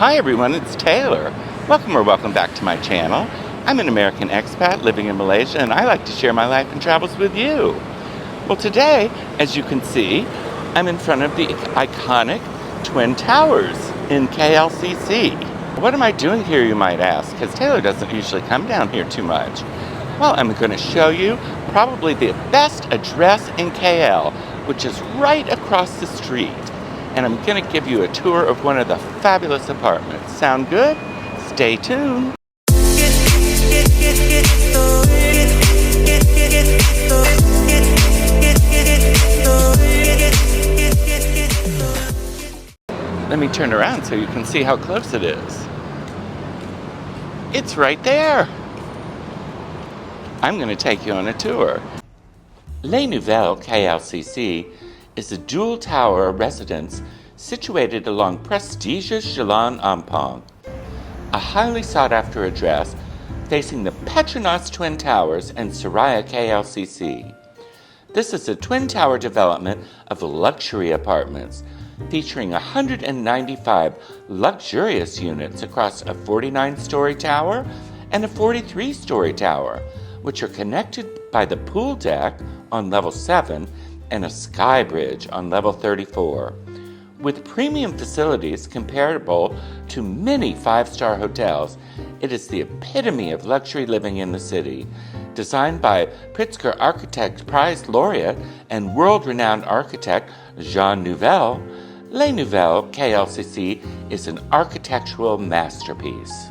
Hi everyone, it's Taylor. Welcome back to my channel. I'm an American expat living in Malaysia and I like to share my life and travels with you. Well today, as you can see, I'm in front of the iconic Twin Towers in KLCC. What am I doing here, you might ask? Because Taylor doesn't usually come down here too much. Well, I'm going to show you probably the best address in KL, which is right across the street. And I'm going to give you a tour of one of the fabulous apartments. Sound good? Stay tuned. Let me turn around so you can see how close it is. It's right there. I'm going to take you on a tour. Les Nouvelles KLCC is a dual-tower residence situated along prestigious Jalan Ampang, a highly sought-after address facing the Petronas Twin Towers and Seraya KLCC. This is a twin-tower development of luxury apartments featuring 195 luxurious units across a 49-story tower and a 43-story tower, which are connected by the pool deck on level 7 and a sky bridge on level 34. With premium facilities comparable to many five-star hotels, it is the epitome of luxury living in the city. Designed by Pritzker Architect Prize Laureate and world-renowned architect Jean Nouvel, Les Nouvelles KLCC is an architectural masterpiece.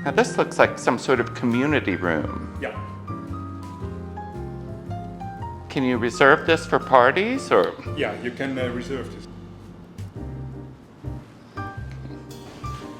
Now this looks like some sort of community room. Yeah. Can you reserve this for parties or? Yeah, you can reserve this.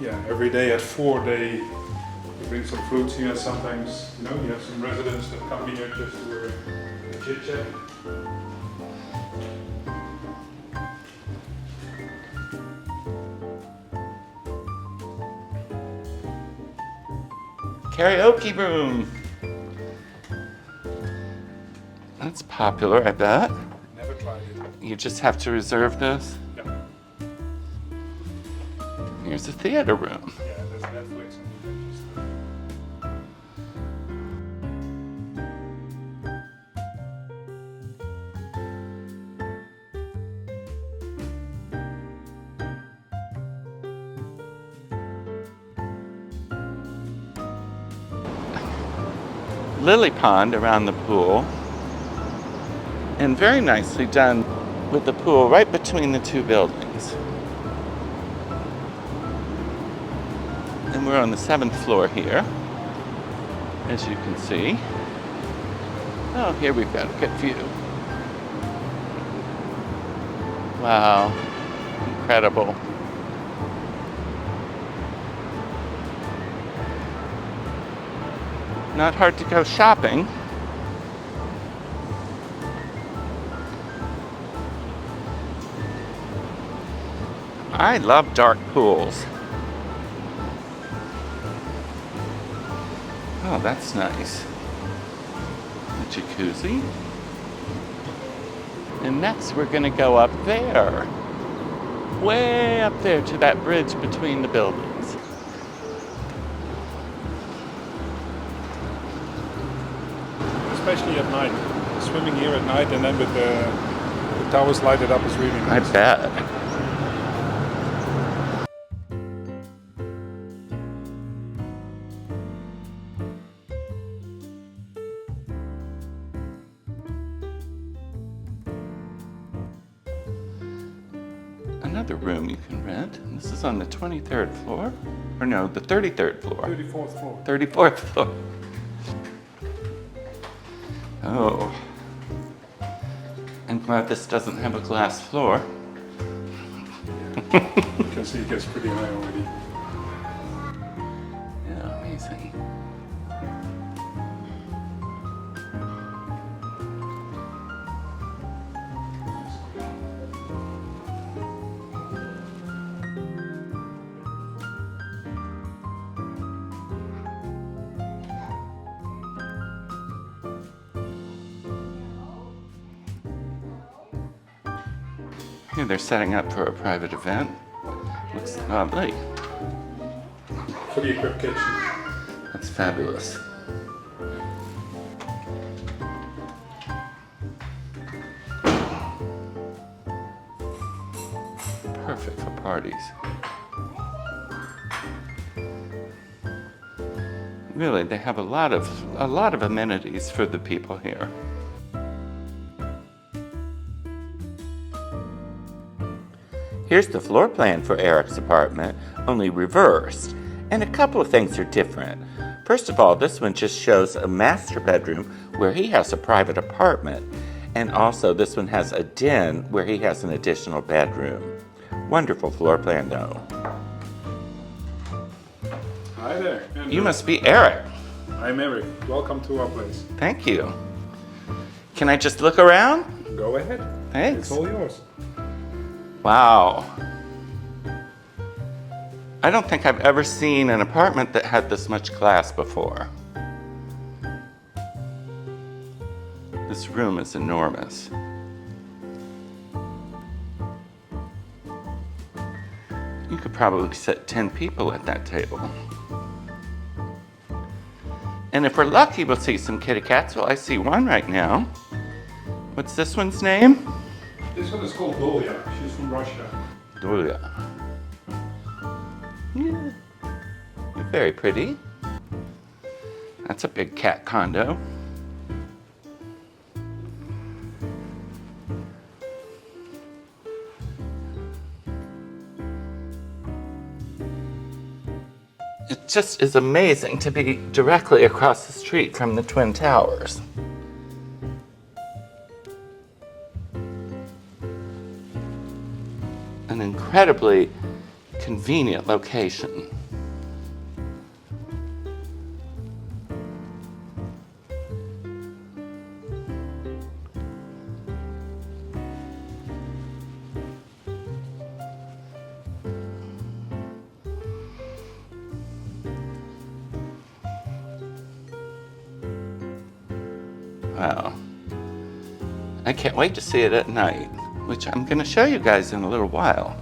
Yeah, every day at 4 they bring some fruits here. Sometimes, you have some residents that come here just to chit chat. Karaoke room. That's popular, I bet. Never tried it. You just have to reserve this. Yeah. Here's a theater room. Yeah, there's Netflix. Lily pond around the pool. And very nicely done with the pool right between the two buildings. And we're on the 7th floor here, as you can see. Oh, here we've got a good view. Wow, incredible. Not hard to go shopping. I love dark pools. Oh, that's nice. A jacuzzi. And next we're gonna go up there. Way up there to that bridge between the buildings. Especially at night. Swimming here at night and then with the towers lighted up is really nice. I bet. Another room you can rent. And this is on the 23rd floor. Or no, the 33rd floor. 34th floor. 34th floor. Oh. I'm glad this doesn't have a glass floor. Yeah. You can see it gets pretty high already. Yeah, amazing. Here they're setting up for a private event. Looks lovely. Fully equipped kitchen. That's fabulous. Perfect for parties. Really, they have a lot of amenities for the people here. Here's the floor plan for Eric's apartment, only reversed. And a couple of things are different. First of all, this one just shows a master bedroom where he has a private apartment. And also this one has a den where he has an additional bedroom. Wonderful floor plan though. Hi there. You must be Eric. I'm Eric. Welcome to our place. Thank you. Can I just look around? Go ahead. Thanks. It's all yours. Wow. I don't think I've ever seen an apartment that had this much glass before. This room is enormous. You could probably sit 10 people at that table. And if we're lucky, we'll see some kitty cats. Well, I see one right now. What's this one's name? This one is called Dolia. She's from Russia. Dolia. Yeah. You're very pretty. That's a big cat condo. It just is amazing to be directly across the street from the Twin Towers. An incredibly convenient location. Wow. I can't wait to see it at night, which I'm going to show you guys in a little while.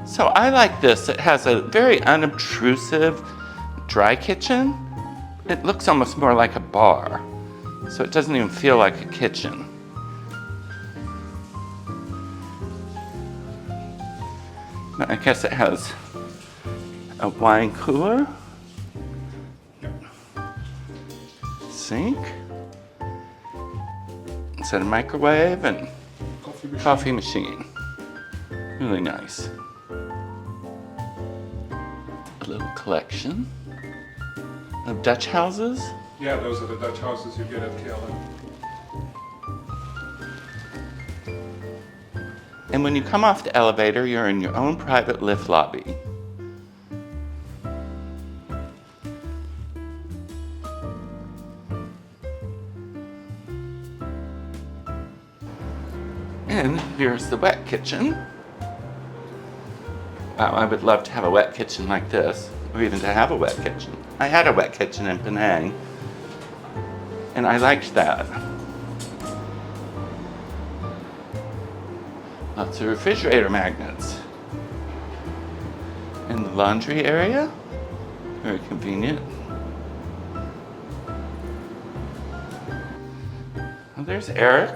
So I like this. It has a very unobtrusive dry kitchen. It looks almost more like a bar, so it doesn't even feel like a kitchen. I guess it has a wine cooler, sink, it's a microwave and coffee machine. Really nice. A little collection of Dutch houses. Yeah, those are the Dutch houses you get at KLM. And when you come off the elevator, you're in your own private lift lobby. And here's the wet kitchen. Wow, I would love to have a wet kitchen like this, or even to have a wet kitchen. I had a wet kitchen in Penang, and I liked that. Lots of refrigerator magnets. In the laundry area, very convenient. Well, there's Eric.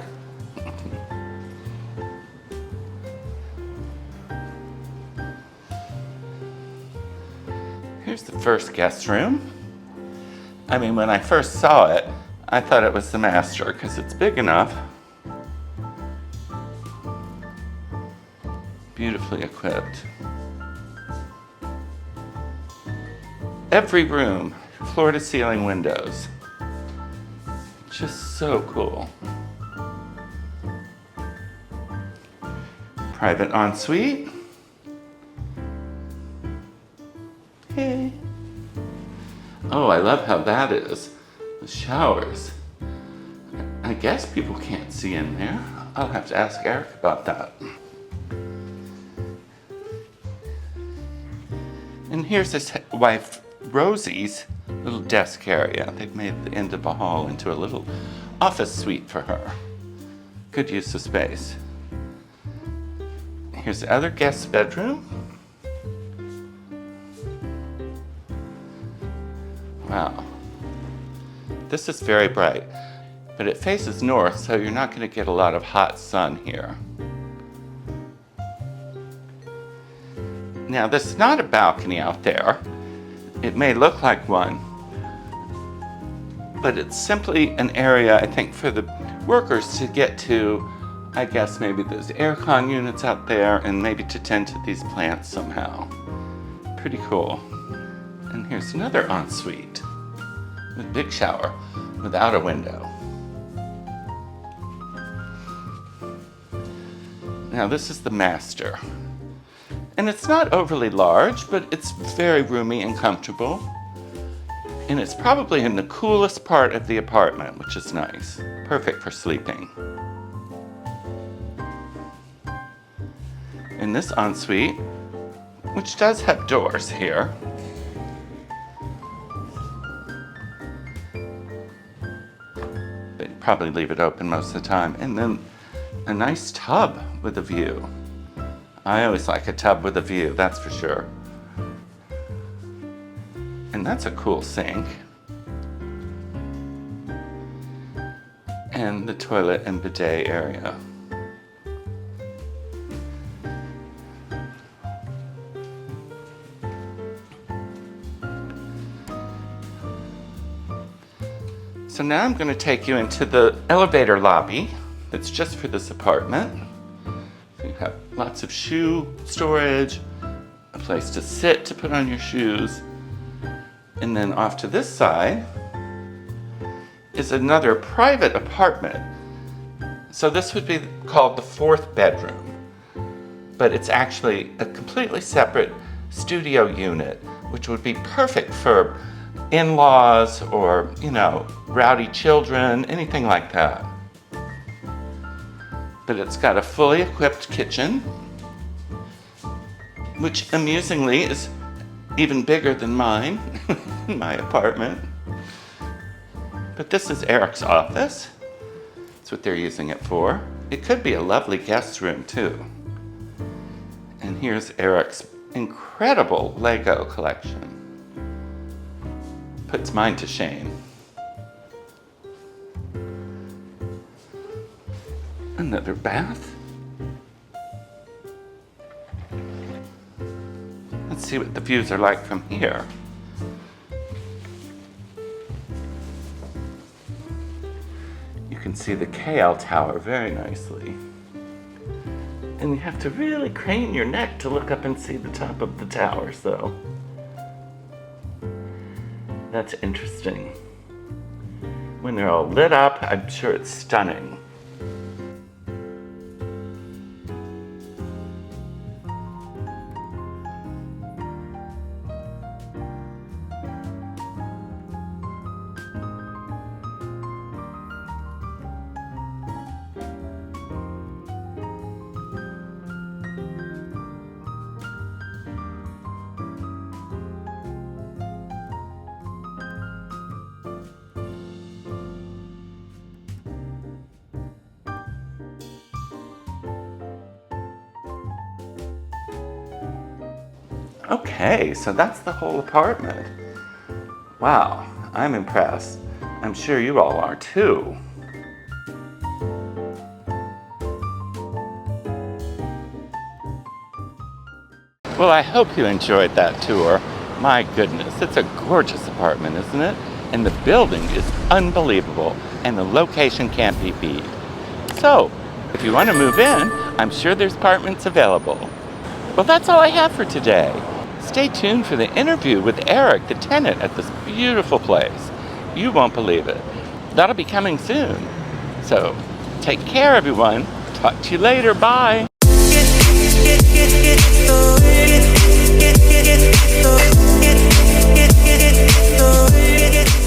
Here's the first guest room. I mean, when I first saw it, I thought it was the master because it's big enough. Beautifully equipped. Every room, floor to ceiling windows. Just so cool. Private ensuite. Hey. Oh, I love how that is. The showers. I guess people can't see in there. I'll have to ask Eric about that. And here's his wife, Rosie's little desk area. They've made the end of a hall into a little office suite for her. Good use of space. Here's the other guest bedroom. Wow. This is very bright, but it faces north, so you're not going to get a lot of hot sun here. Now, this is not a balcony out there. It may look like one, but it's simply an area, I think, for the workers to get to, I guess maybe those aircon units out there, and maybe to tend to these plants somehow. Pretty cool. And here's another ensuite with a big shower without a window. Now this is the master. And it's not overly large, but it's very roomy and comfortable. And it's probably in the coolest part of the apartment, which is nice. Perfect for sleeping. In this ensuite, which does have doors here, but probably leave it open most of the time. And then a nice tub with a view. I always like a tub with a view, that's for sure. And that's a cool sink. And the toilet and bidet area. So now I'm going to take you into the elevator lobby that's just for this apartment. You have lots of shoe storage, a place to sit to put on your shoes, and then off to this side is another private apartment. So this would be called the fourth bedroom, but it's actually a completely separate studio unit, which would be perfect for in-laws or, you know, rowdy children, anything like that. But it's got a fully equipped kitchen, which amusingly is even bigger than mine, my apartment. But this is Eric's office. That's what they're using it for. It could be a lovely guest room too. And here's Eric's incredible Lego collection. Puts mine to shame. Another bath. Let's see what the views are like from here. You can see the KL Tower very nicely. And you have to really crane your neck to look up and see the top of the towers, though. That's interesting. When they're all lit up, I'm sure it's stunning. Okay, so that's the whole apartment. Wow, I'm impressed. I'm sure you all are too. Well, I hope you enjoyed that tour. My goodness, it's a gorgeous apartment, isn't it? And the building is unbelievable, and the location can't be beat. So, if you want to move in, I'm sure there's apartments available. Well, that's all I have for today. Stay tuned for the interview with Eric, the tenant at this beautiful place. You won't believe it. That'll be coming soon. So, take care, everyone. Talk to you later. Bye. Get